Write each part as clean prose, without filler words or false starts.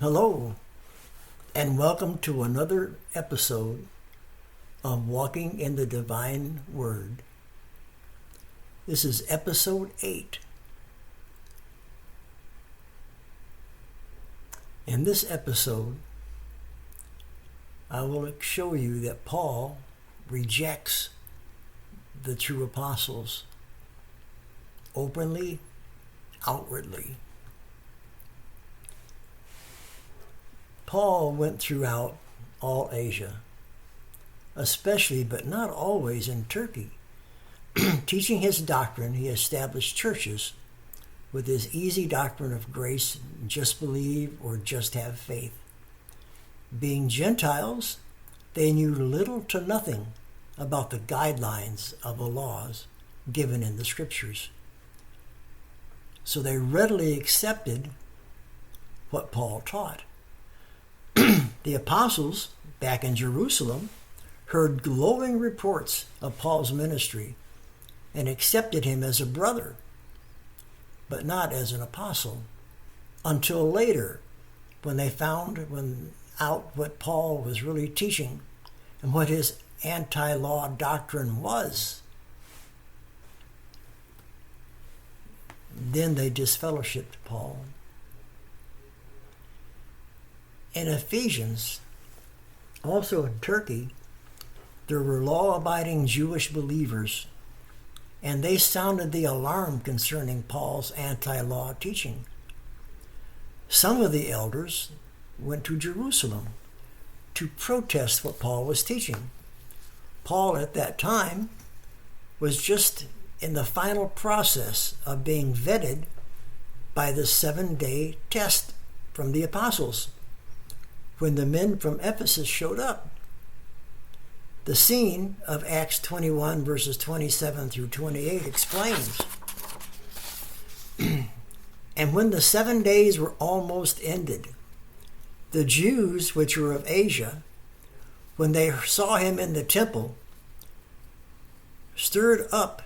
Hello, and welcome to another episode of Walking in the Divine Word. This is episode 8. In this episode, I will show you that Paul rejects the true apostles openly, outwardly. Paul went throughout all Asia, especially but not always in Turkey. Teaching his doctrine, he established churches with his easy doctrine of grace, just believe or just have faith. Being Gentiles, they knew little to nothing about the guidelines of the laws given in the scriptures. So they readily accepted what Paul taught. The apostles back in Jerusalem heard glowing reports of Paul's ministry and accepted him as a brother, but not as an apostle, until later when they found out what Paul was really teaching and what his anti-law doctrine was. Then they disfellowshipped Paul. In Ephesians, also in Turkey, there were law-abiding Jewish believers, and they sounded the alarm concerning Paul's anti-law teaching. Some of the elders went to Jerusalem to protest what Paul was teaching. Paul at that time was just in the final process of being vetted by the 7-day test from the apostles when the men from Ephesus showed up. The scene of Acts 21 verses 27 through 28 explains. And when the 7 days were almost ended, the Jews which were of Asia, when they saw him in the temple, stirred up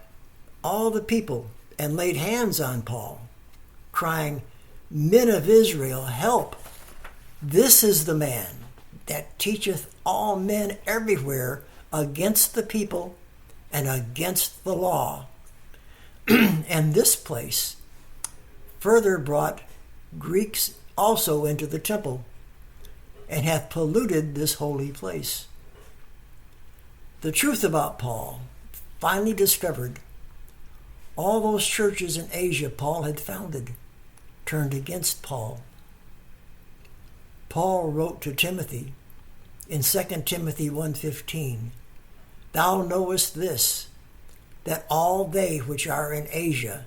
all the people and laid hands on Paul, crying, "Men of Israel, help! This is the man that teacheth all men everywhere against the people and against the law." And this place further brought Greeks also into the temple, and hath polluted this holy place. The truth about Paul, finally discovered, all those churches in Asia Paul had founded turned against Paul. Paul wrote to Timothy in 2 Timothy 1:15, "Thou knowest this, that all they which are in Asia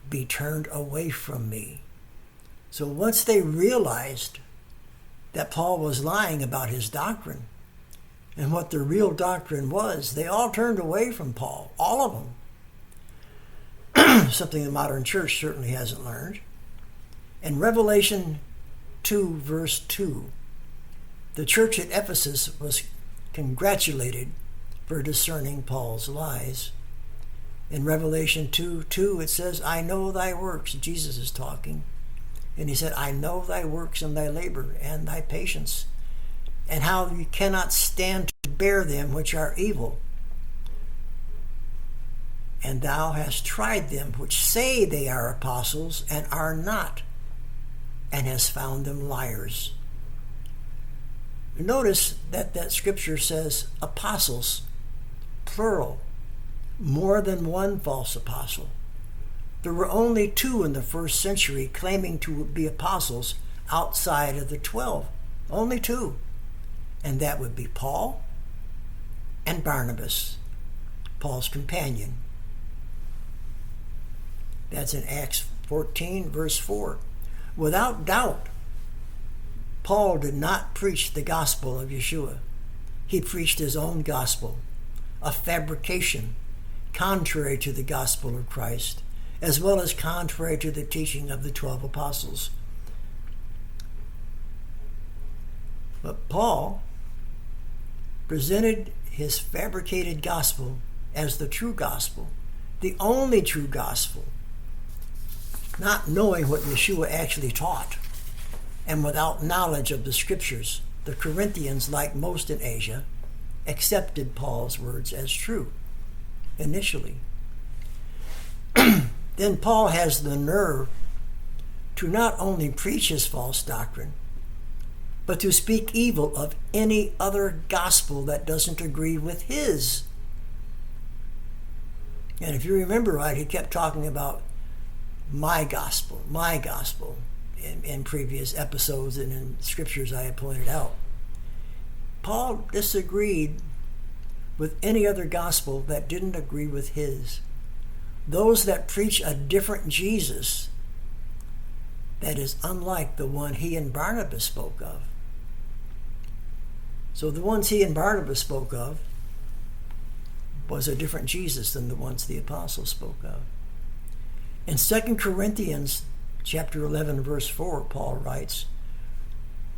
be turned away from me." So once they realized that Paul was lying about his doctrine and what the real doctrine was, they all turned away from Paul, all of them. Something the modern church certainly hasn't learned. In Revelation 2 verse 2, the church at Ephesus was congratulated for discerning Paul's lies. In Revelation 2:2 it says, "I know thy works." Jesus is talking. And he said, "I know thy works and thy labor and thy patience, and how you cannot stand to bear them which are evil. And thou hast tried them which say they are apostles and are not, and hast found them liars." Notice that scripture says apostles, plural, more than one false apostle. There were only 2 in the first century claiming to be apostles outside of the 12. Only 2. And that would be Paul and Barnabas, Paul's companion. That's in Acts 14 verse 4. Without doubt, Paul did not preach the gospel of Yeshua. He preached his own gospel, a fabrication contrary to the gospel of Christ, as well as contrary to the teaching of the 12 apostles. But Paul presented his fabricated gospel as the true gospel, the only true gospel, not knowing what Yeshua actually taught. and without knowledge of the scriptures, the Corinthians, like most in Asia, accepted Paul's words as true initially. Then Paul has the nerve to not only preach his false doctrine, but to speak evil of any other gospel that doesn't agree with his. And if you remember right, he kept talking about my gospel in previous episodes and in scriptures I had pointed out. Paul disagreed with any other gospel that didn't agree with his. Those that preach a different Jesus that is unlike the one he and Barnabas spoke of. So the ones he and Barnabas spoke of was a different Jesus than the ones the apostles spoke of. In 2 Corinthians chapter 11, verse 4, Paul writes,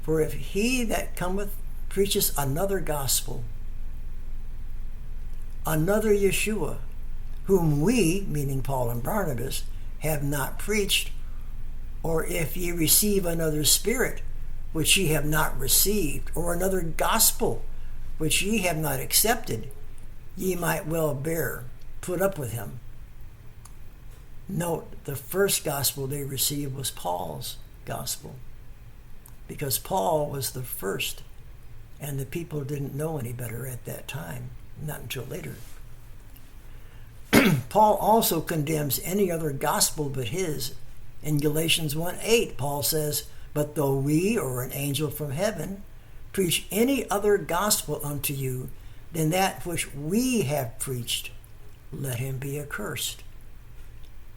"For if he that cometh preaches another gospel, another Yeshua, whom we," meaning Paul and Barnabas, "have not preached, or if ye receive another spirit, which ye have not received, or another gospel, which ye have not accepted, ye might well put up with him." Note, the first gospel they received was Paul's gospel, because Paul was the first, and the people didn't know any better at that time, not until later. Paul also condemns any other gospel but his. In Galatians 1:8, Paul says, "But though we, or an angel from heaven, preach any other gospel unto you than that which we have preached, let him be accursed."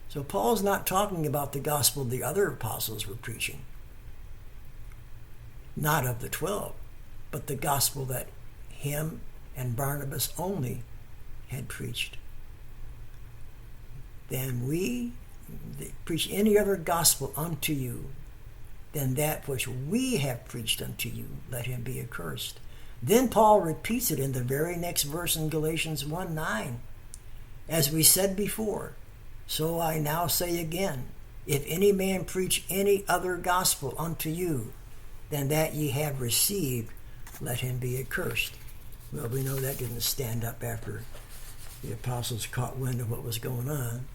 So Paul's not talking about the gospel the other apostles were preaching, not of the 12, but the gospel that him and Barnabas only had preached. "Then we preach any other gospel unto you than that which we have preached unto you, let him be accursed." Then Paul repeats it in the very next verse in Galatians 1:9. "As we said before, so I now say again, if any man preach any other gospel unto you than that ye have received, let him be accursed." Well, we know that didn't stand up after the apostles caught wind of what was going on.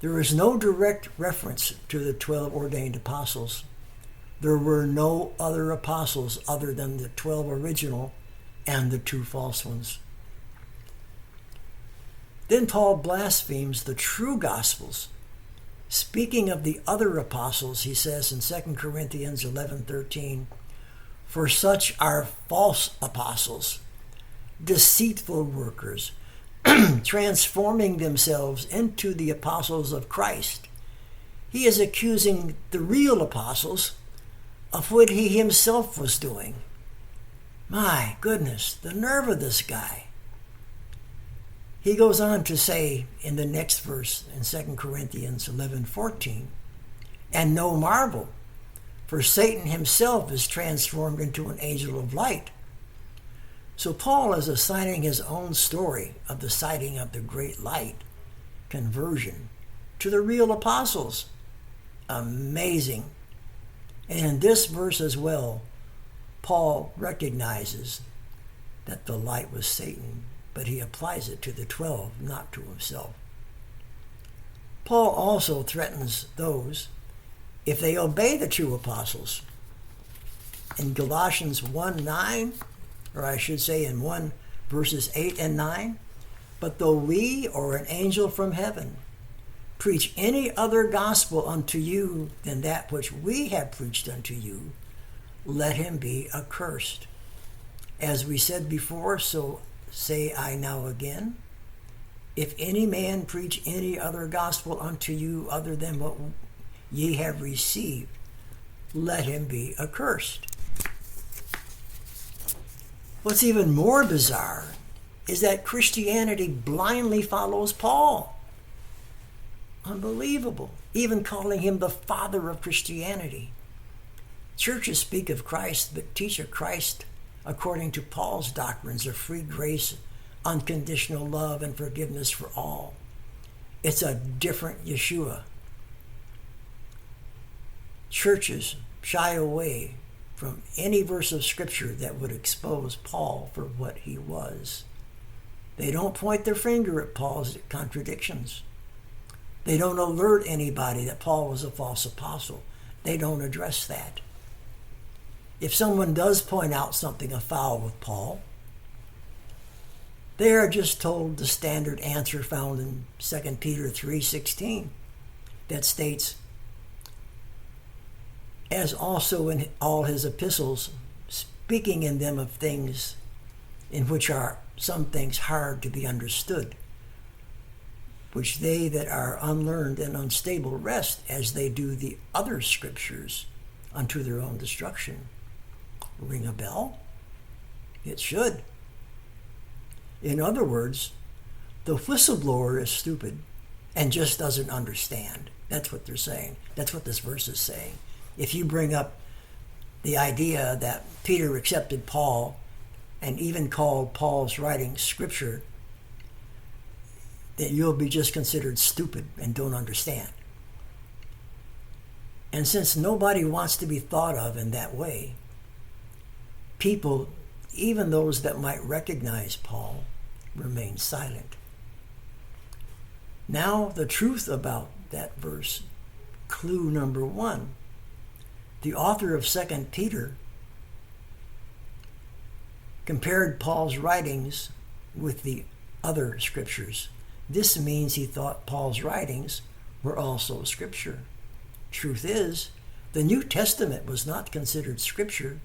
There is no direct reference to the 12 ordained apostles. There were no other apostles other than the 12 original and the 2 false ones. Then Paul blasphemes the true gospels. Speaking of the other apostles, he says in 2 Corinthians 11:13, "For such are false apostles, deceitful workers, transforming themselves into the apostles of Christ." He is accusing the real apostles of what he himself was doing. My goodness, the nerve of this guy. He goes on to say in the next verse in 2 Corinthians 11:14, "And no marvel, for Satan himself is transformed into an angel of light." So Paul is assigning his own story of the sighting of the great light, conversion, to the real apostles. Amazing. And in this verse as well, Paul recognizes that the light was Satan, but he applies it to the 12, not to himself. Paul also threatens those, if they obey the true apostles. In Galatians 1:9, or I should say in 1 verses 8 and 9, "But though we, or an angel from heaven, preach any other gospel unto you than that which we have preached unto you, let him be accursed. As we said before, so say I now again, if any man preach any other gospel unto you other than what ye have received, let him be accursed." What's even more bizarre is that Christianity blindly follows Paul. Unbelievable. Even calling him the father of Christianity. Churches speak of Christ, but teach a Christ according to Paul's doctrines of free grace, unconditional love, and forgiveness for all. It's a different Yeshua. Churches shy away from any verse of Scripture that would expose Paul for what he was. They don't point their finger at Paul's contradictions. They don't alert anybody that Paul was a false apostle. They don't address that. If someone does point out something afoul with Paul, they are just told the standard answer found in 2 Peter 3:16 that states, as also in all his epistles, speaking in them of things in which are some things hard to be understood, which they that are unlearned and unstable wrest as they do the other scriptures unto their own destruction. Ring a bell? It should. In other words, the whistleblower is stupid and just doesn't understand. That's what they're saying. That's what this verse is saying. If you bring up the idea that Peter accepted Paul and even called Paul's writing scripture, then you'll be just considered stupid and don't understand. And since nobody wants to be thought of in that way, people, even those that might recognize Paul, remain silent. Now, the truth about that verse, clue number 1. The author of 2 Peter compared Paul's writings with the other scriptures. This means he thought Paul's writings were also scripture. Truth is, the New Testament was not considered scripture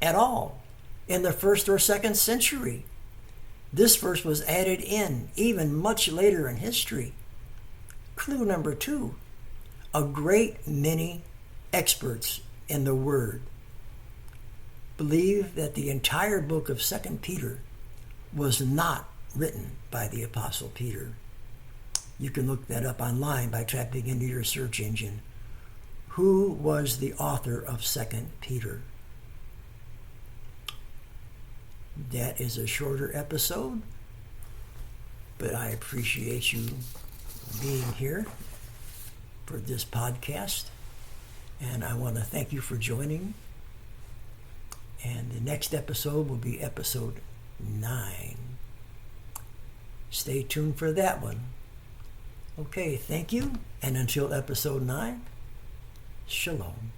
at all in the 1st or 2nd century. This verse was added in even much later in history. Clue number 2. A great many experts in the Word believe that the entire book of 2 Peter was not written by the Apostle Peter. You can look that up online by typing into your search engine, who was the author of 2 Peter? That is a shorter episode, but I appreciate you being here for this podcast, and I want to thank you for joining. And the next episode will be episode 9. Stay tuned for that one. Okay, thank you, and until episode 9, shalom.